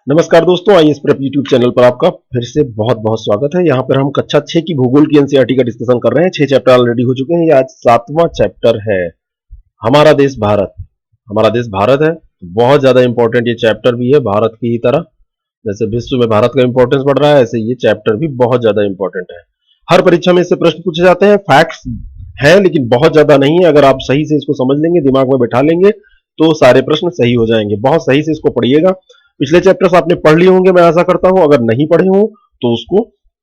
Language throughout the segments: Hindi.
नमस्कार दोस्तों, आईएएस प्रेप यूट्यूब चैनल पर आपका फिर से बहुत बहुत स्वागत है। यहाँ पर हम कक्षा 6 की भूगोल की एनसीईआरटी का डिस्कशन कर रहे हैं। 6 चैप्टर ऑलरेडी हो चुके हैं। ये आज 7वां चैप्टर है। हमारा देश भारत। हमारा देश भारत है, तो बहुत ज्यादा इंपॉर्टेंट ये चैप्टर भी है। भारत की ही तरह जैसे विश्व में भारत का इंपॉर्टेंस बढ़ रहा है, ऐसे ये चैप्टर भी बहुत ज्यादा इंपॉर्टेंट है। हर परीक्षा में इससे प्रश्न पूछे जाते हैं। फैक्ट्स है लेकिन बहुत ज्यादा नहीं है। अगर आप सही से इसको समझ लेंगे, दिमाग में बैठा लेंगे, तो सारे प्रश्न सही हो जाएंगे। बहुत सही से इसको पढ़िएगा। पिछले चैप्टर्स आपने पढ़ लिए होंगे, मैं आशा करता हूं। अगर नहीं पढ़े हो तो उसको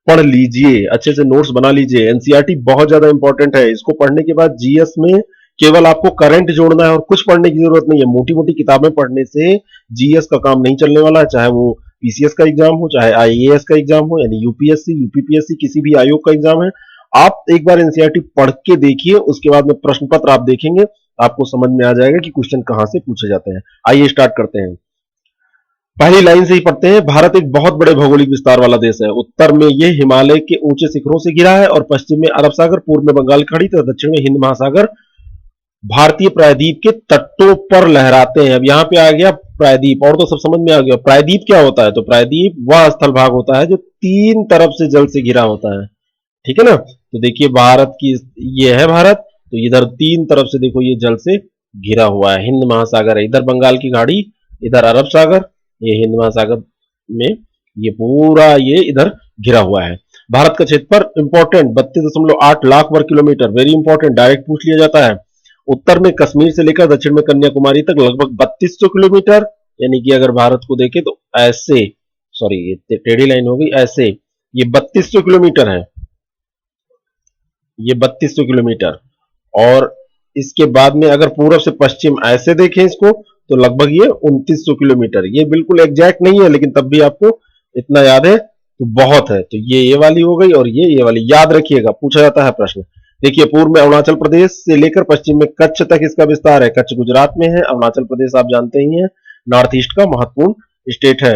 पढ़ लीजिए, अच्छे से नोट्स बना लीजिए। एनसीईआरटी बहुत ज्यादा इंपॉर्टेंट है। इसको पढ़ने के बाद जीएस में केवल आपको करंट जोड़ना है और कुछ पढ़ने की जरूरत नहीं है। मोटी मोटी किताबें पढ़ने से जीएस का काम नहीं चलने वाला है। चाहे वो पीसीएस का एग्जाम हो, चाहे आईएएस का एग्जाम हो, यानी यूपीएससी, यूपीपीएससी, किसी भी आयोग का एग्जाम है, आप एक बार एनसीईआरटी पढ़ के देखिए। उसके बाद में प्रश्न पत्र आप देखेंगे, आपको समझ में आ जाएगा कि क्वेश्चन कहां से पूछे जाते हैं। आइए स्टार्ट करते हैं। पहली लाइन से ही पढ़ते हैं। भारत एक बहुत बड़े भौगोलिक विस्तार वाला देश है। उत्तर में यह हिमालय के ऊंचे शिखरों से घिरा है और पश्चिम में अरब सागर, पूर्व में बंगाल की खाड़ी तथा दक्षिण में हिंद महासागर भारतीय प्रायद्वीप के तटों पर लहराते हैं। अब यहाँ पे आ गया प्रायद्वीप, और तो सब समझ में आ गया। प्रायद्वीप क्या होता है? तो प्रायद्वीप वह स्थल भाग होता है जो 3 तरफ से जल से घिरा होता है। ठीक है ना? तो देखिए भारत की, ये है भारत, तो इधर 3 तरफ से देखो ये जल से घिरा हुआ है। हिंद महासागर है, इधर बंगाल की खाड़ी, इधर अरब सागर, ये हिंद महासागर में ये पूरा ये इधर घिरा हुआ है। भारत का क्षेत्रफल इंपॉर्टेंट 32.8 लाख वर्ग किलोमीटर। वेरी इंपॉर्टेंट, डायरेक्ट पूछ लिया जाता है। उत्तर में कश्मीर से लेकर दक्षिण में कन्याकुमारी तक लगभग 3200 किलोमीटर। यानी कि अगर भारत को देखें तो ऐसे, सॉरी ये टेढ़ी लाइन हो गई, ऐसे ये 3200 किलोमीटर है, ये 3200 किलोमीटर। और इसके बाद में अगर पूर्व से पश्चिम ऐसे देखें इसको, तो लगभग ये 2900 किलोमीटर। ये बिल्कुल एग्जैक्ट नहीं है, लेकिन तब भी आपको इतना याद है तो बहुत है। तो ये वाली हो गई और ये वाली याद रखिएगा, पूछा जाता है प्रश्न। देखिए पूर्व में अरुणाचल प्रदेश से लेकर पश्चिम में कच्छ तक इसका विस्तार है। कच्छ गुजरात में है, अरुणाचल प्रदेश आप जानते ही हैं नॉर्थ ईस्ट का महत्वपूर्ण स्टेट है।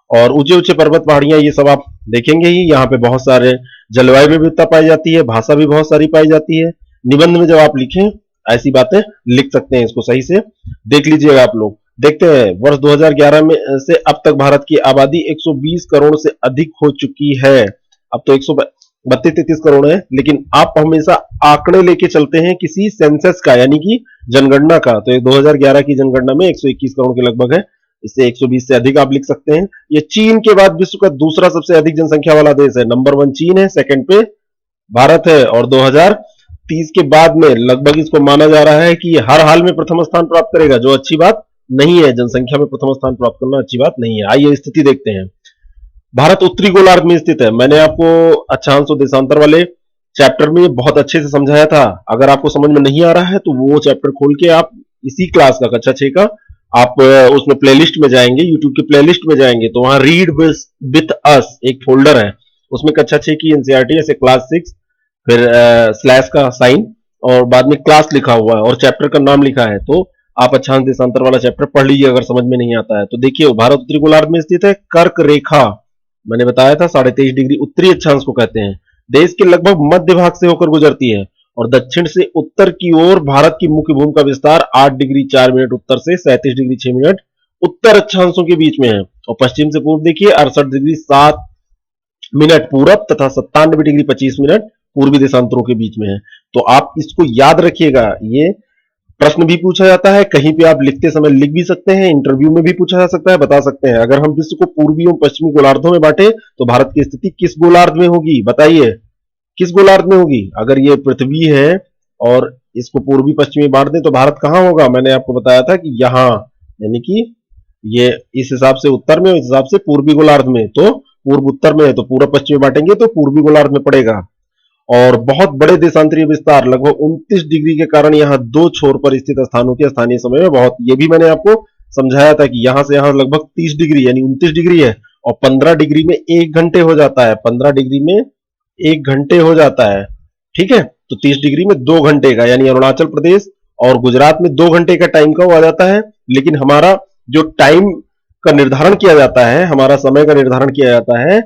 और ऊंचे ऊंचे पर्वत पहाड़ियां ये सब आप देखेंगे ही। यहाँ पे बहुत सारे जलवायु विविधता पाई जाती है, भाषा भी बहुत सारी पाई जाती है। निबंध में जब आप लिखें ऐसी बातें लिख सकते हैं, इसको सही से देख लीजिएगा आप लोग। देखते हैं वर्ष 2011 में से अब तक भारत की आबादी 120 करोड़ से अधिक हो चुकी है। अब तो 132-33 करोड़ है, लेकिन आप हमेशा आंकड़े लेके चलते हैं किसी सेंसस का, यानी कि जनगणना का। तो 2011 की जनगणना में 121 करोड़ के लगभग है। इससे 120 से अधिक आप लिख सकते हैं। ये चीन के बाद विश्व का दूसरा सबसे अधिक जनसंख्या वाला देश है। नंबर 1 चीन है, सेकंड पे भारत है। और 2030 के बाद में लगभग इसको माना जा रहा है कि हर हाल में प्रथम स्थान प्राप्त करेगा, जो अच्छी बात नहीं है। जनसंख्या में प्रथम स्थान प्राप्त करना अच्छी बात नहीं है। आइए स्थिति देखते हैं। भारत उत्तरी गोलार्ध में स्थित है। मैंने आपको अक्षांश और देशांतर वाले चैप्टर में बहुत अच्छे से समझाया था। अगर आपको समझ में नहीं आ रहा है तो वो चैप्टर खोल के आप इसी क्लास का, कक्षा 6 का, आप उसमें प्लेलिस्ट में जाएंगे, यूट्यूब की प्लेलिस्ट में जाएंगे, तो वहां रीड विथ अस एक फोल्डर है, उसमें कक्षा 6 की एनसीईआरटी ऐसे क्लास 6 फिर स्लैश का साइन और बाद में क्लास लिखा हुआ है और चैप्टर का नाम लिखा है। तो आप अक्षांश देशांतर वाला चैप्टर पढ़ लीजिए अगर समझ में नहीं आता है तो। देखिए भारत उत्तरी गोलार्ध में स्थित है। कर्क रेखा मैंने बताया था 23.5 डिग्री उत्तरी अक्षांश को कहते हैं। देश के लगभग मध्य भाग से होकर गुजरती है और दक्षिण से उत्तर की ओर भारत की मुख्य भूमि का विस्तार 8 डिग्री 4 मिनट उत्तर से 37 डिग्री 6 मिनट उत्तर अक्षांशों के बीच में है। और पश्चिम से पूर्व देखिए 68 डिग्री 7 मिनट पूरब तथा 97 डिग्री 25 मिनट पूर्वी देशांतरों के बीच में है। तो आप इसको याद रखिएगा। ये प्रश्न भी पूछा जाता है, कहीं पे आप लिखते समय लिख भी सकते हैं, इंटरव्यू में भी पूछा जा सकता है, बता सकते हैं। अगर हम विश्व को पूर्वी और पश्चिमी गोलार्धों में बांटे तो भारत की स्थिति किस गोलार्ध में होगी? बताइए किस गोलार्ध में होगी? अगर ये पृथ्वी है और इसको पूर्वी पश्चिमी बांट दें तो भारत कहां होगा? मैंने आपको बताया था कि यहां, यानी कि ये इस हिसाब से उत्तर में, इस हिसाब से पूर्वी गोलार्ध में। तो पूर्व उत्तर में है तो पूर्व पश्चिमी बांटेंगे तो पूर्वी गोलार्ध में पड़ेगा। और बहुत बड़े देशांतरीय विस्तार लगभग 29 डिग्री के कारण यहाँ 2 छोर पर स्थित स्थानों के स्थानीय समय में बहुत, ये भी मैंने आपको समझाया था कि यहां से यहां लगभग 30 डिग्री यानी 29 डिग्री है और 15 डिग्री में 1 घंटे हो जाता है। 15 डिग्री में 1 घंटे हो जाता है। ठीक है, तो 30 डिग्री में 2 घंटे का, यानी अरुणाचल प्रदेश और गुजरात में 2 घंटे का टाइम का हो जाता है। लेकिन हमारा जो टाइम का निर्धारण किया जाता है, हमारा समय का निर्धारण किया जाता है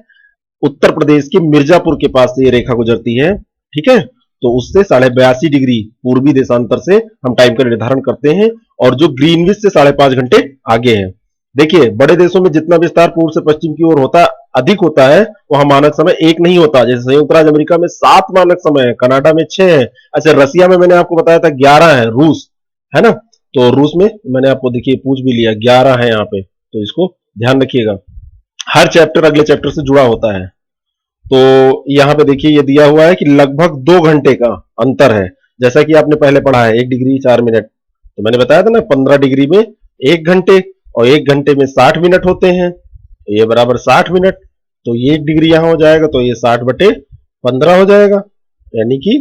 उत्तर प्रदेश के मिर्जापुर के पास से ये रेखा गुजरती है। ठीक है, तो उससे 82.5 डिग्री पूर्वी देशांतर से हम टाइम का निर्धारण करते हैं और जो ग्रीनविच से 5.5 घंटे आगे है। देखिए बड़े देशों में जितना विस्तार पूर्व से पश्चिम की ओर होता अधिक होता है, वहां मानक समय एक नहीं होता। जैसे संयुक्त राज्य अमेरिका में 7 मानक समय है, कनाडा में 6 है। अच्छा, रसिया में मैंने आपको बताया था 11 है, रूस है ना। तो रूस में मैंने आपको देखिए पूछ भी लिया, 11 है यहाँ पे, तो इसको ध्यान रखिएगा। हर चैप्टर अगले चैप्टर से जुड़ा होता है। तो यहाँ पे देखिए ये दिया हुआ है कि लगभग 2 घंटे का अंतर है। जैसा कि आपने पहले पढ़ा है 1 डिग्री 4 मिनट, तो मैंने बताया था ना 15 डिग्री में 1 घंटे, और 1 घंटे में 60 मिनट होते हैं, ये बराबर 60 मिनट। तो ये 1 डिग्री यहां हो जाएगा, तो ये 60/15 हो जाएगा, यानी कि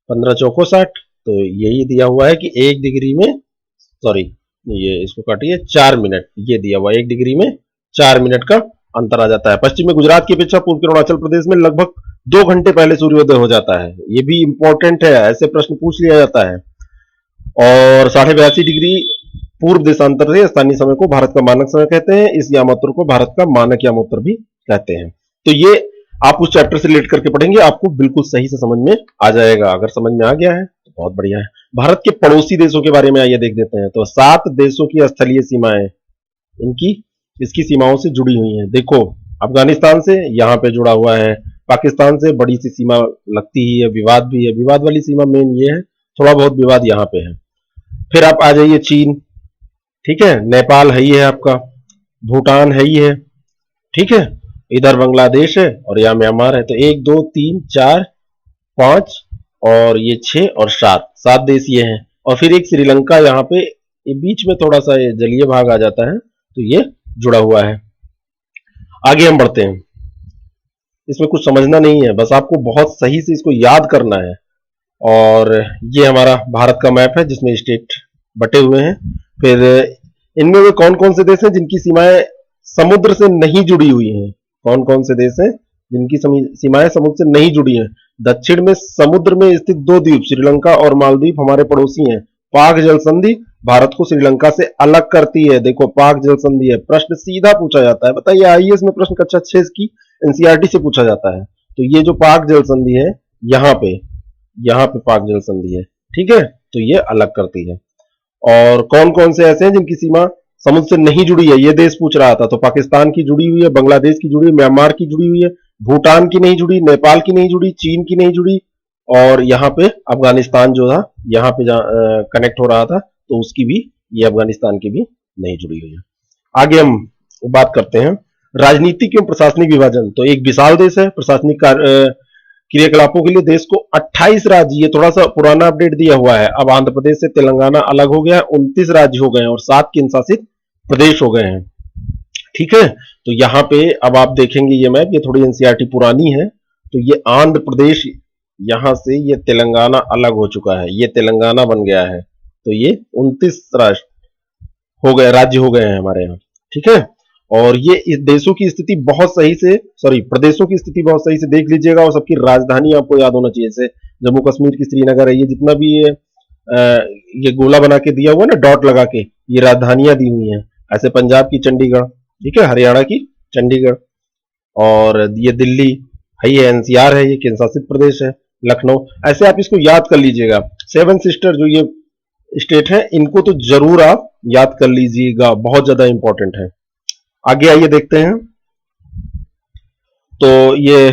15 चौको 60। तो यही दिया हुआ है कि 1 डिग्री में, सॉरी ये इसको काटिए, 4 मिनट ये दिया हुआ है, 1 डिग्री में 4 मिनट का अंतर आ जाता है। पश्चिम में गुजरात की अपेक्षा पूर्व के अरुणाचल प्रदेश में लगभग 2 घंटे पहले सूर्योदय हो जाता है। ये भी इंपॉर्टेंट है, ऐसे प्रश्न पूछ लिया जाता है। और 82.5 डिग्री पूर्व देशांतर से स्थानीय समय को भारत का मानक समय कहते हैं। इस यामोत्तर को भारत का मानक यामोत्तर भी कहते हैं। तो ये आप उस चैप्टर से रिलेट करके पढ़ेंगे, आपको बिल्कुल सही से समझ में आ जाएगा। अगर समझ में आ गया है तो बहुत बढ़िया है। भारत के पड़ोसी देशों के बारे में आइए देख देते हैं। तो 7 देशों की स्थलीय सीमाएं इनकी इसकी सीमाओं से जुड़ी हुई हैं। देखो, अफगानिस्तान से यहाँ पे जुड़ा हुआ है, पाकिस्तान से बड़ी सी सीमा लगती ही है, विवाद भी है। विवाद वाली सीमा मेन ये है, थोड़ा बहुत विवाद यहाँ पे है। फिर आप आ जाइए चीन, ठीक है, नेपाल है ही है आपका, भूटान है ही है, ठीक है, इधर बांग्लादेश है और यहाँ म्यांमार है। तो 1 2 3 4 5 और ये 6 और 7 देश ये हैं। और फिर एक श्रीलंका यहाँ पे, ये बीच में थोड़ा सा ये जलीय भाग आ जाता है, तो ये जुड़ा हुआ है। आगे हम बढ़ते हैं, इसमें कुछ समझना नहीं है, बस आपको बहुत सही से इसको याद करना है। और ये हमारा भारत का मैप है जिसमें स्टेट बटे हुए हैं। फिर इनमें वे कौन कौन से देश हैं जिनकी सीमाएं समुद्र से नहीं जुड़ी हुई हैं? कौन कौन से देश हैं जिनकी सीमाएं समुद्र से नहीं जुड़ी हैं? दक्षिण में समुद्र में स्थित 2 द्वीप श्रीलंका और मालदीव हमारे पड़ोसी हैं। पाक जल संधि भारत को श्रीलंका से अलग करती है। देखो, पाक जल संधि है, प्रश्न सीधा पूछा जाता है। बताइए, आईएएस में प्रश्न कक्षा 6 की एनसीईआरटी से पूछा जाता है। तो ये जो पाक जल संधि है, यहाँ पे पाक जल संधि है, ठीक है, तो ये अलग करती है। और कौन कौन से ऐसे हैं जिनकी सीमा समुद्र से नहीं जुड़ी है, ये देश पूछ रहा था। तो पाकिस्तान की जुड़ी हुई है, बांग्लादेश की जुड़ी, म्यांमार की जुड़ी हुई है, भूटान की नहीं जुड़ी, नेपाल की नहीं जुड़ी, चीन की नहीं जुड़ी, और यहाँ पे अफगानिस्तान जो था, यहाँ पे कनेक्ट हो रहा था, तो उसकी भी, ये अफगानिस्तान की भी नहीं जुड़ी हुई है। आगे हम बात करते हैं राजनीतिक एवं प्रशासनिक विभाजन। तो एक विशाल देश है, प्रशासनिक क्रियाकलापों के लिए देश को 28 राज्य, ये थोड़ा सा पुराना अपडेट दिया हुआ है, अब आंध्र प्रदेश से तेलंगाना अलग हो गया है, 29 राज्य हो गए हैं और 7 केंद्र शासित प्रदेश हो गए हैं, ठीक है। तो यहाँ पे अब आप देखेंगे ये मैप, ये थोड़ी एनसीईआरटी पुरानी है, तो ये आंध्र प्रदेश, यहां से ये तेलंगाना अलग हो चुका है, ये तेलंगाना बन गया है। तो ये 29 राष्ट्र हो गए, राज्य हो गए हैं हमारे यहाँ, ठीक है। और ये इस देशों की स्थिति बहुत सही से, सॉरी, प्रदेशों की स्थिति बहुत सही से देख लीजिएगा, और सबकी राजधानी आपको याद होना चाहिए। जैसे जम्मू कश्मीर की श्रीनगर है, ये जितना भी ये गोला बना के दिया हुआ ना, डॉट लगा के, ये राजधानियां दी हुई हैं। ऐसे पंजाब की चंडीगढ़, ठीक है, हरियाणा की चंडीगढ़, और ये दिल्ली है, ये एनसीआर है, ये केंद्र शासित प्रदेश है, लखनऊ। ऐसे आप इसको याद कर लीजिएगा। 7 सिस्टर जो ये स्टेट है, इनको तो जरूर आप याद कर लीजिएगा, बहुत ज्यादा इंपॉर्टेंट है। आगे आइए देखते हैं। तो ये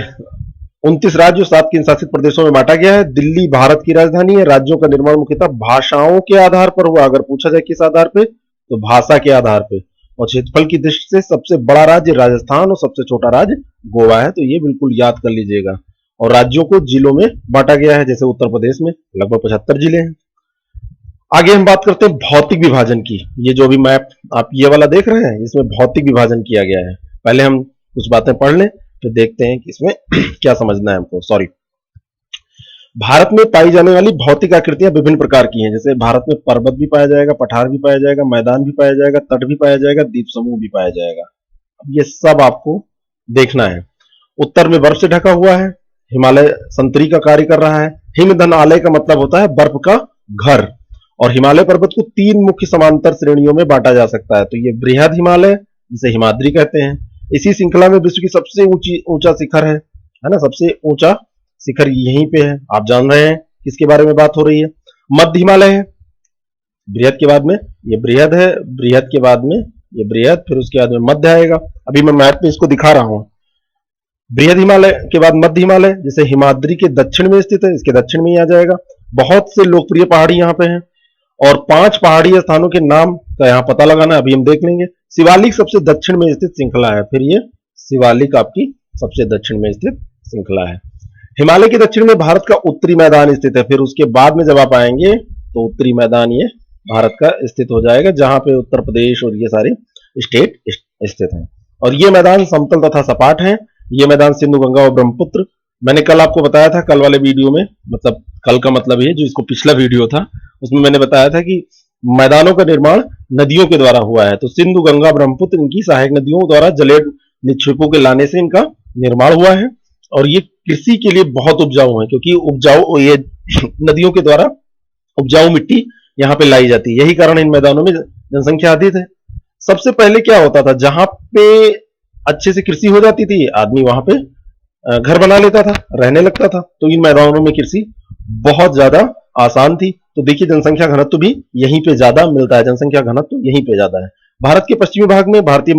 29 राज्यों 7 केंद्र शासित प्रदेशों में बांटा गया है। दिल्ली भारत की राजधानी है। राज्यों का निर्माण मुख्यतः भाषाओं के आधार पर हुआ। अगर पूछा जाए किस आधार पे, तो भाषा के आधार पे। और क्षेत्रफल की दृष्टि से सबसे बड़ा राज्य राजस्थान और सबसे छोटा राज्य गोवा है, तो ये बिल्कुल याद कर लीजिएगा। और राज्यों को जिलों में बांटा गया है, जैसे उत्तर प्रदेश में लगभग 75 जिले हैं। आगे हम बात करते हैं भौतिक विभाजन की। ये जो भी मैप आप ये वाला देख रहे हैं, इसमें भौतिक विभाजन किया गया है। पहले हम कुछ बातें पढ़ लें, तो देखते हैं कि इसमें क्या समझना है हमको। सॉरी, भारत में पाई जाने वाली भौतिक आकृतियां विभिन्न प्रकार की हैं। जैसे भारत में पर्वत भी पाया जाएगा, पठार भी पाया जाएगा, मैदान भी पाया जाएगा, तट भी पाया जाएगा, द्वीप समूह भी पाया जाएगा। अब ये सब आपको देखना है। उत्तर में बर्फ से ढका हुआ है, हिमालय संतरी का कार्य कर रहा है। हिमधन आलय का मतलब होता है बर्फ का घर। और हिमालय पर्वत को 3 मुख्य समांतर श्रेणियों में बांटा जा सकता है। तो ये बृहद हिमालय, जिसे हिमाद्री कहते हैं, इसी श्रृंखला में विश्व की सबसे ऊंचा शिखर है ना, सबसे ऊंचा शिखर यहीं पे है। आप जान रहे हैं किसके बारे में बात हो रही है। मध्य हिमालय है, बृहद के बाद में, ये बृहद है, बृहद के बाद में ये बृहद, फिर उसके बाद में मध्य आएगा। अभी मैं मैप में इसको दिखा रहा हूं। बृहद हिमालय के बाद मध्य हिमालय, जैसे हिमाद्री के दक्षिण में स्थित है, इसके दक्षिण में ही आ जाएगा। बहुत से लोकप्रिय पहाड़ी यहाँ पे हैं, और 5 पहाड़ी स्थानों के नाम का यहाँ पता लगाना है, अभी हम देख लेंगे। शिवालिक सबसे दक्षिण में स्थित श्रृंखला है, फिर ये शिवालिक आपकी सबसे दक्षिण में स्थित श्रृंखला है। हिमालय के दक्षिण में भारत का उत्तरी मैदान स्थित है, फिर उसके बाद में जब आप आएंगे तो उत्तरी मैदान ये भारत का स्थित हो जाएगा, जहां पे उत्तर प्रदेश और ये सारे स्टेट स्थित हैं। और ये मैदान समतल तथा सपाट है। ये मैदान सिंधु, गंगा और ब्रह्मपुत्र, मैंने कल आपको बताया था, कल वाले वीडियो में, मतलब कल का मतलब ये जो इसको पिछला वीडियो था उसमें मैंने बताया था कि मैदानों का निर्माण नदियों के द्वारा हुआ है। तो सिंधु, गंगा, ब्रह्मपुत्र इनकी सहायक नदियों द्वारा जलेब निक्षेपों के लाने से इनका निर्माण हुआ है। और ये कृषि के लिए बहुत उपजाऊ है, क्योंकि उपजाऊ ये नदियों के द्वारा उपजाऊ मिट्टी यहाँ पे लाई जाती है, यही कारण इन मैदानों में जनसंख्या अधिक है। सबसे पहले क्या होता था, जहां पे अच्छे से कृषि हो जाती थी, आदमी वहां पे घर बना लेता था, रहने लगता था, तो इन मैदानों में कृषि बहुत ज्यादा आसान थी। तो देखिए जनसंख्या घनत्व भी यहीं पे ज्यादा मिलता है, जनसंख्या घनत्व यहीं पे ज्यादा है। भारत के पश्चिमी भाग में भारतीय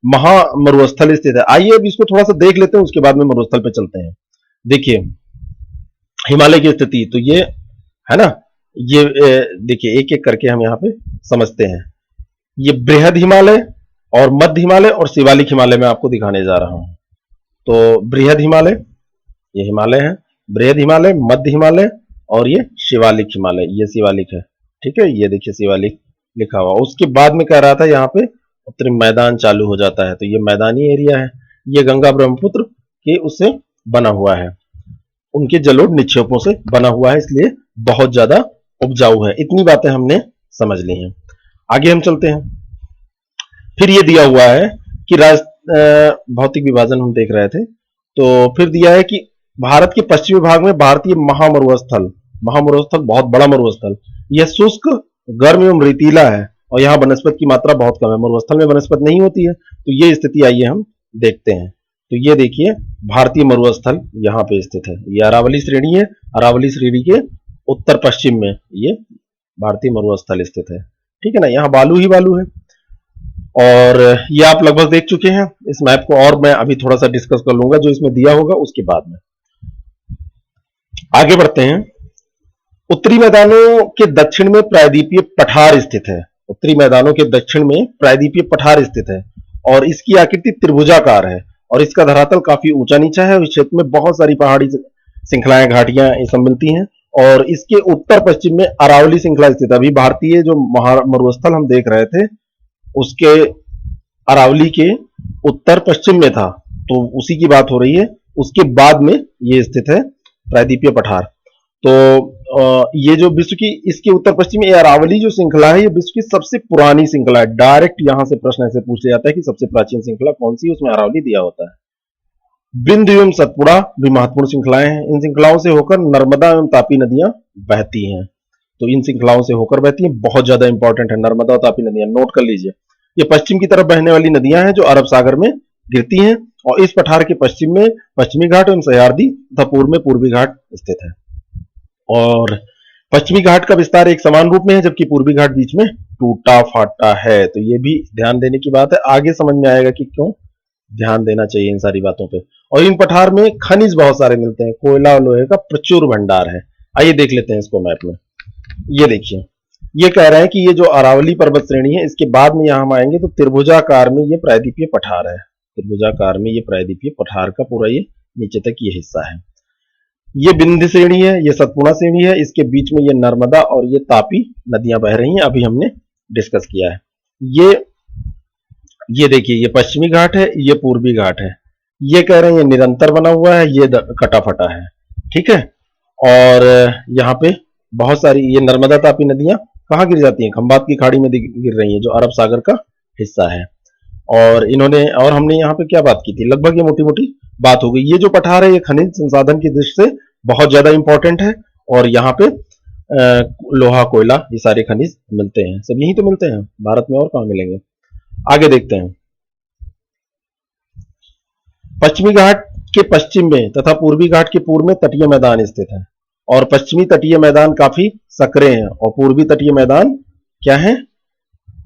महामरुस्थल स्थित है। आइए अब इसको थोड़ा सा देख लेते हैं, उसके बाद में मरुस्थल पे चलते हैं। देखिए हिमालय की स्थिति तो ये है ना, ये देखिए एक एक करके हम यहाँ पे समझते हैं। ये बृहद हिमालय और मध्य हिमालय और शिवालिक हिमालय में आपको दिखाने जा रहा हूं। तो बृहद हिमालय, ये हिमालय है, बृहद हिमालय, मध्य हिमालय और ये शिवालिक हिमालय, ये शिवालिक है, ठीक है। ये देखिए शिवालिक लिखा हुआ। उसके बाद में कह रहा था यहाँ पे उत्तरी मैदान चालू हो जाता है, तो ये मैदानी एरिया है। ये गंगा ब्रह्मपुत्र के उससे बना हुआ है, उनके जलोढ़ निक्षेपों से बना हुआ है, इसलिए बहुत ज्यादा उपजाऊ है। इतनी बातें हमने समझ ली हैं। आगे हम चलते हैं। फिर ये दिया हुआ है कि भौतिक विभाजन हम देख रहे थे, तो फिर दिया है कि भारत के पश्चिमी भाग में भारतीय महामरुस्थल, महामरुस्थल बहुत बड़ा मरुस्थल, यह शुष्क, गर्म एवं रेतीला है और यहाँ वनस्पति की मात्रा बहुत कम है। मरुस्थल में वनस्पति नहीं होती है, तो ये स्थिति आइए हम देखते हैं। तो ये देखिए भारतीय मरुस्थल यहाँ पे स्थित है, ये अरावली श्रेणी है, अरावली श्रेणी के उत्तर पश्चिम में ये भारतीय मरुस्थल स्थित है, ठीक है ना। यहाँ बालू ही बालू है, और ये आप लगभग देख चुके हैं इस मैप को, और मैं अभी थोड़ा सा डिस्कस कर लूंगा जो इसमें दिया होगा उसके बाद में। आगे बढ़ते हैं। उत्तरी मैदानों के दक्षिण में प्रायद्वीपीय पठार स्थित है, उत्तरी मैदानों के दक्षिण में प्रायद्वीपीय पठार स्थित है, और इसकी आकृति त्रिभुजाकार है, और इसका धरातल काफी ऊंचा नीचा है। इस क्षेत्र में बहुत सारी पहाड़ी श्रृंखलाएं, घाटियां ये सब मिलती हैं, और इसके उत्तर पश्चिम में अरावली श्रृंखला स्थित है। अभी भारतीय जो मरुस्थल हम देख रहे थे उसके अरावली के उत्तर पश्चिम में था, तो उसी की बात हो रही है। उसके बाद में ये स्थित है प्रायद्वीपीय पठार। तो ये जो विश्व की, इसके उत्तर पश्चिम में अरावली जो श्रृंखला है, ये विश्व की सबसे पुरानी श्रृंखला है। डायरेक्ट यहां से प्रश्न ऐसे पूछ लिया जाता है कि सबसे प्राचीन श्रृंखला कौन सी है, उसमें अरावली दिया होता है। बिंदु एवं सतपुड़ा भी महत्वपूर्ण श्रृंखलाएं हैं। इन श्रृंखलाओं से होकर नर्मदा एवं तापी नदियां बहती हैं, तो इन श्रृंखलाओं से होकर बहती हैं, बहुत ज्यादा इंपॉर्टेंट है नर्मदा और तापी नदियां, नोट कर लीजिए। ये पश्चिम की तरफ बहने वाली नदियां हैं जो अरब सागर में गिरती हैं, और इस पठार के पश्चिम में पश्चिमी घाट एवं सह्याद्री तथा पूर्व में पूर्वी घाट स्थित है। और पश्चिमी घाट का विस्तार एक समान रूप में है, जबकि पूर्वी घाट बीच में टूटा फाटा है। तो ये भी ध्यान देने की बात है, आगे समझ में आएगा कि क्यों ध्यान देना चाहिए इन सारी बातों पे। और इन पठार में खनिज बहुत सारे मिलते हैं, कोयला और लोहे का प्रचुर भंडार है। आइए देख लेते हैं इसको मैप में। ये देखिए, ये कह रहे हैं कि ये जो अरावली पर्वत श्रेणी है, इसके बाद में यहां हम आएंगे तो त्रिभुजाकार में ये प्रायद्वीपीय पठार है, त्रिभुजाकार में ये प्रायद्वीपीय पठार का पूरा ये नीचे तक ये हिस्सा है। ये विंध्य श्रेणी है, ये सतपुड़ा श्रेणी है, इसके बीच में ये नर्मदा और ये तापी नदियां बह रही हैं, अभी हमने डिस्कस किया है। ये देखिए, ये पश्चिमी घाट है, ये पूर्वी घाट है। ये कह रहे हैं ये निरंतर बना हुआ है, ये कटा फटा है, ठीक है। और यहाँ पे बहुत सारी ये नर्मदा तापी नदियां कहाँ गिर जाती हैं, खंबात की खाड़ी में गिर रही हैं, जो अरब सागर का हिस्सा है। और हमने यहाँ पे क्या बात की थी, लगभग ये मोटी मोटी बात हो गई। ये जो पठार है ये खनिज संसाधन की दृष्टि से बहुत ज्यादा इंपॉर्टेंट है, और यहाँ पे लोहा, कोयला, ये सारे खनिज मिलते हैं, सब यहीं तो मिलते हैं भारत में, और कहाँ मिलेंगे। आगे देखते हैं। पश्चिमी घाट के पश्चिम में तथा पूर्वी घाट के पूर्व में तटीय मैदान स्थित है, और पश्चिमी तटीय मैदान काफी संकरे हैं, और पूर्वी तटीय मैदान क्या है,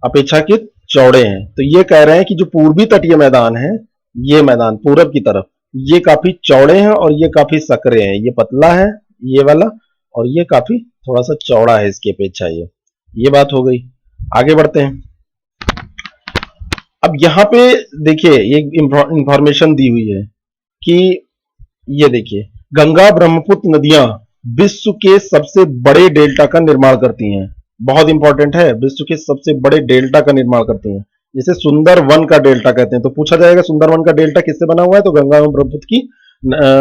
अपेक्षाकृत चौड़े हैं। तो ये कह रहे हैं कि जो पूर्वी तटीय मैदान है, ये मैदान पूरब की तरफ, ये काफी चौड़े हैं और ये काफी सकरे हैं। ये पतला है ये वाला, और ये काफी थोड़ा सा चौड़ा है इसकी अपेक्षा। ये बात हो गई। आगे बढ़ते हैं। अब यहां पे देखिए एक इंफॉर्मेशन दी हुई है कि ये देखिए, गंगा ब्रह्मपुत्र नदियां विश्व के सबसे बड़े डेल्टा का निर्माण करती हैं। बहुत इंपॉर्टेंट है, विश्व के सबसे बड़े डेल्टा का निर्माण करती हैं, जिसे सुंदर वन का डेल्टा कहते हैं। तो पूछा जाएगा सुंदर वन का डेल्टा किससे बना हुआ है, तो गंगा एवं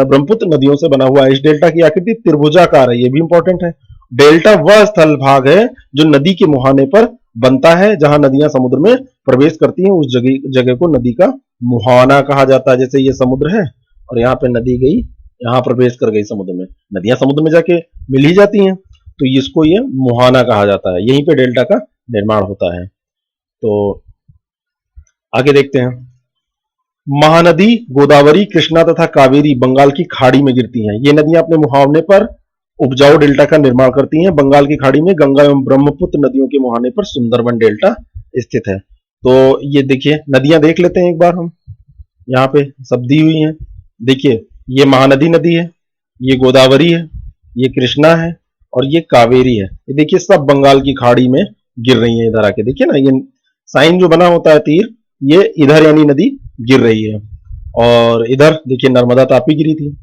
ब्रह्मपुत्र नदियों से बना हुआ है। इस डेल्टा की आकृति त्रिभुजाकार है, ये भी इंपॉर्टेंट है। डेल्टा वह स्थल भाग है जो नदी के मुहाने पर बनता है, जहां नदियां समुद्र में प्रवेश करती हैं, उस जगह को नदी का मुहाना कहा जाता है। जैसे ये समुद्र है और यहाँ पे नदी गई, यहाँ प्रवेश कर गई समुद्र में, नदियां समुद्र में जाके मिल ही जाती हैं, तो इसको ये मुहाना कहा जाता है। यहीं पे डेल्टा का निर्माण होता है। तो आगे देखते हैं। महानदी गोदावरी, कृष्णा तथा कावेरी बंगाल की खाड़ी में गिरती हैं। ये नदियां अपने मुहावने पर उपजाऊ डेल्टा का निर्माण करती हैं। बंगाल की खाड़ी में गंगा एवं ब्रह्मपुत्र नदियों के मुहाने पर सुंदरबन डेल्टा स्थित है। तो ये देखिए नदियां देख लेते हैं एक बार हम, यहाँ पे सब दी हुई हैं। देखिए ये महानदी नदी है, ये गोदावरी है, ये कृष्णा है और ये कावेरी है। ये देखिए सब बंगाल की खाड़ी में गिर रही है। इधर आके देखिए ना, ये साइन जो बना होता है तीर, ये इधर यानी नदी गिर रही है। और इधर देखिए नर्मदा तापी गिरी थी,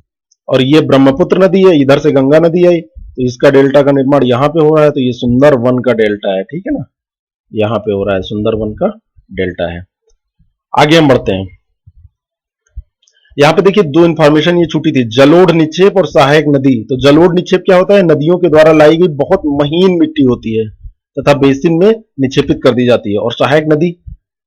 और ये ब्रह्मपुत्र नदी है, इधर से गंगा नदी आई, तो इसका डेल्टा का निर्माण यहाँ पे हो रहा है। तो ये सुंदर वन का डेल्टा है, ठीक है ना, यहाँ पे हो रहा है सुंदर वन का डेल्टा है। आगे हम बढ़ते हैं। यहाँ पे देखिए दो इंफॉर्मेशन ये छूटी थी, जलोढ़ निक्षेप और सहायक नदी। तो जलोढ़ निक्षेप क्या होता है, नदियों के द्वारा लाई गई बहुत महीन मिट्टी होती है तथा बेसिन में निक्षेपित कर दी जाती है। और सहायक नदी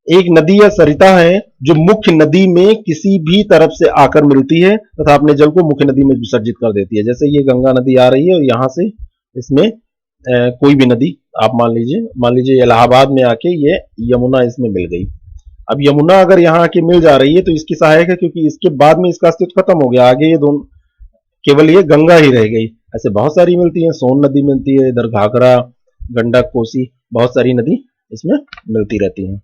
एक नदी या सरिता है जो मुख्य नदी में किसी भी तरफ से आकर मिलती है तथा अपने जल को मुख्य नदी में विसर्जित कर देती है। जैसे ये गंगा नदी आ रही है और यहां से इसमें कोई भी नदी आप मान लीजिए इलाहाबाद में आके ये यमुना इसमें मिल गई। अब यमुना अगर यहाँ आके मिल जा रही है तो इसकी सहायक है, क्योंकि इसके बाद में इसका अस्तित्व खत्म हो गया। आगे ये दोनों केवल ये गंगा ही रह गई। ऐसे बहुत सारी मिलती है, सोन नदी मिलती है, इधर घाघरा, गंडक, कोसी, बहुत सारी नदी इसमें मिलती रहती है।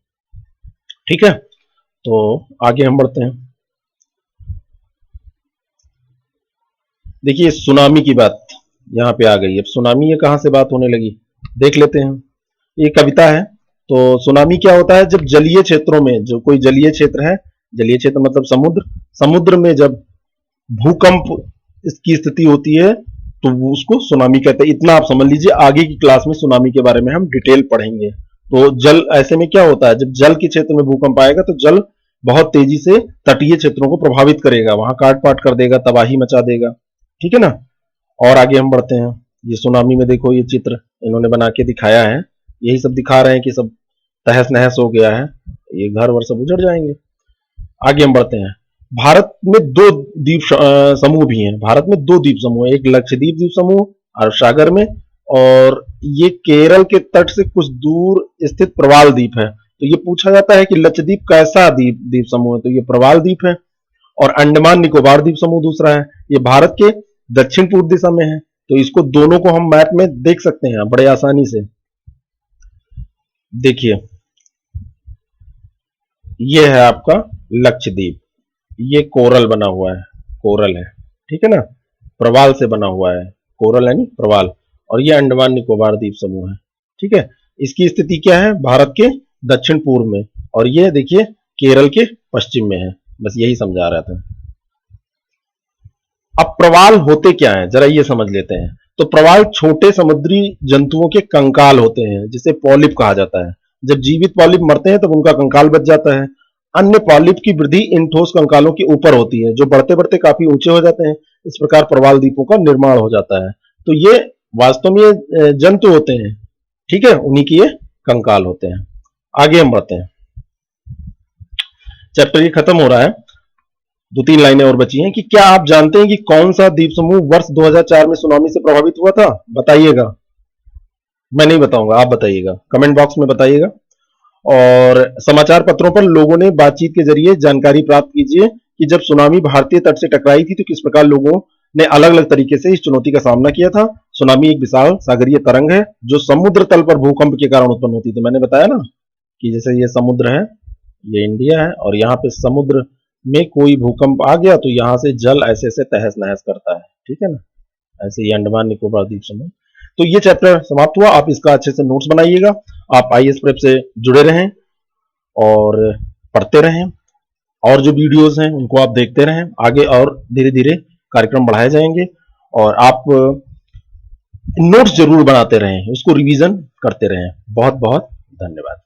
ठीक है, तो आगे हम बढ़ते हैं। देखिए सुनामी की बात यहाँ पे आ गई। अब सुनामी ये कहां से बात होने लगी, देख लेते हैं। ये कविता है। तो सुनामी क्या होता है, जब जलीय क्षेत्रों में, जो कोई जलीय क्षेत्र है, जलीय क्षेत्र मतलब समुद्र में जब भूकंप इसकी स्थिति होती है तो उसको सुनामी कहते हैं। इतना आप समझ लीजिए, आगे की क्लास में सुनामी के बारे में हम डिटेल पढ़ेंगे। तो जल, ऐसे में क्या होता है, जब जल के क्षेत्र में भूकंप आएगा तो जल बहुत तेजी से तटीय क्षेत्रों को प्रभावित करेगा, वहां काट पाट कर देगा, तबाही मचा देगा। ठीक है ना। और आगे हम बढ़ते हैं। ये सुनामी में देखो, ये चित्र इन्होंने बना के दिखाया है, यही सब दिखा रहे हैं कि सब तहस नहस हो गया है, ये घर वर सब उजड़ जाएंगे। आगे हम बढ़ते हैं। भारत में दो द्वीप समूह भी हैं। भारत में दो द्वीप समूह, एक लक्षद्वीप द्वीप समूह अरब सागर में, और ये केरल के तट से कुछ दूर स्थित प्रवाल द्वीप है। तो ये पूछा जाता है कि लक्षद्वीप कैसा द्वीप समूह है, तो ये प्रवाल द्वीप है। और अंडमान निकोबार द्वीप समूह दूसरा है, ये भारत के दक्षिण पूर्व दिशा में है। तो इसको दोनों को हम मैप में देख सकते हैं बड़े आसानी से। देखिए ये है आपका लक्षद्वीप, ये कोरल बना हुआ है, कोरल है, ठीक है ना, प्रवाल से बना हुआ है, कोरल यानी प्रवाल। और ये अंडमान निकोबार द्वीप समूह है। ठीक है, इसकी स्थिति क्या है, भारत के दक्षिण पूर्व में, और ये देखिए केरल के पश्चिम में है। बस यही समझा रहा था। अब प्रवाल होते क्या हैं, जरा ये समझ लेते हैं। तो प्रवाल छोटे समुद्री जंतुओं के कंकाल होते हैं, जिसे पॉलिप कहा जाता है। जब जीवित पॉलिप मरते हैं तब उनका कंकाल बच जाता है। अन्य पॉलिप की वृद्धि इन ठोस कंकालों के ऊपर होती है, जो बढ़ते बढ़ते काफी ऊंचे हो जाते हैं। इस प्रकार प्रवाल द्वीपों का निर्माण हो जाता है। तो ये वास्तव में ये जंतु होते हैं, ठीक है, उन्हीं की ये कंकाल होते हैं। आगे हम बढ़ते हैं। चैप्टर ये खत्म हो रहा है, दो तीन लाइनें और बची हैं कि क्या आप जानते हैं कि कौन सा द्वीप समूह वर्ष 2004 में सुनामी से प्रभावित हुआ था? बताइएगा। मैं नहीं बताऊंगा, आप बताइएगा, कमेंट बॉक्स में बताइएगा। और समाचार पत्रों पर लोगों ने बातचीत के जरिए जानकारी प्राप्त कीजिए कि जब सुनामी भारतीय तट से टकराई थी तो किस प्रकार लोगों ने अलग अलग तरीके से इस चुनौती का सामना किया था। सुनामी एक विशाल सागरीय तरंग है जो समुद्र तल पर भूकंप के कारण उत्पन्न होती थी, मैंने बताया ना, कि जैसे ये समुद्र है, ये इंडिया है, और यहाँ पे समुद्र में कोई भूकंप आ गया तो यहाँ से जल ऐसे ऐसे तहस नहस करता है, ठीक है ना। ऐसे ही अंडमान निकोबार द्वीप समूह। तो ये चैप्टर समाप्त हुआ। आप इसका अच्छे से नोट्स बनाइएगा। आप आईएएस प्रेप से जुड़े रहें और पढ़ते रहें, और जो वीडियोस हैं उनको आप देखते रहें। आगे और धीरे धीरे कार्यक्रम बढ़ाए जाएंगे, और आप नोट्स जरूर बनाते रहें, उसको रिवीजन करते रहें। बहुत बहुत धन्यवाद।